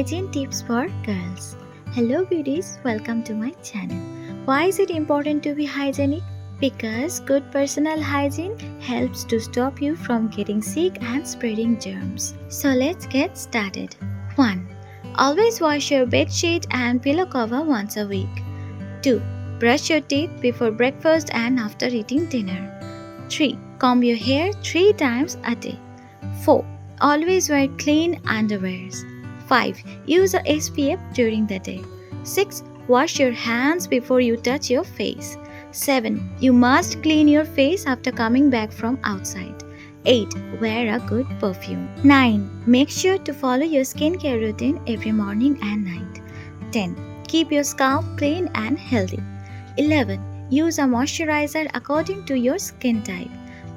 Hygiene tips for girls. Hello beauties, welcome to my channel. Why is it important to be hygienic? Because good personal hygiene helps to stop you from getting sick and spreading germs. So let's get started. 1. Always wash your bed sheet and pillow cover once a week. 2. Brush your teeth before breakfast and after eating dinner. 3. Comb your hair 3 times a day. 4. Always wear clean underwears. 5. Use a SPF during the day. 6. Wash your hands before you touch your face. 7. You must clean your face after coming back from outside. 8. Wear a good perfume. 9. Make sure to follow your skincare routine every morning and night. 10. Keep your scalp clean and healthy. 11. Use a moisturizer according to your skin type.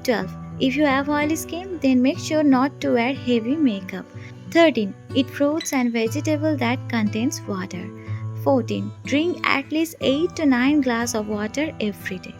12. If you have oily skin, then make sure not to wear heavy makeup. 13. Eat fruits and vegetables that contains water. 14. Drink at least 8 to 9 glasses of water every day.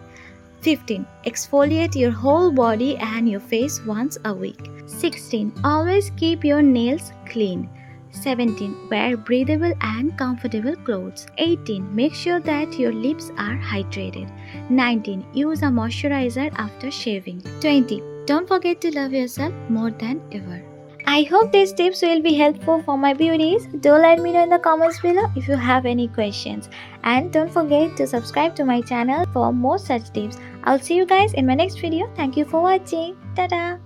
15. Exfoliate your whole body and your face once a week. 16. Always keep your nails clean. 17. Wear breathable and comfortable clothes. 18. Make sure that your lips are hydrated. 19. Use a moisturizer after shaving. 20. Don't forget to love yourself more than ever. I hope these tips will be helpful for my beauties. Do let me know in the comments below if you have any questions. And don't forget to subscribe to my channel for more such tips. I'll see you guys in my next video. Thank you for watching. Ta-da!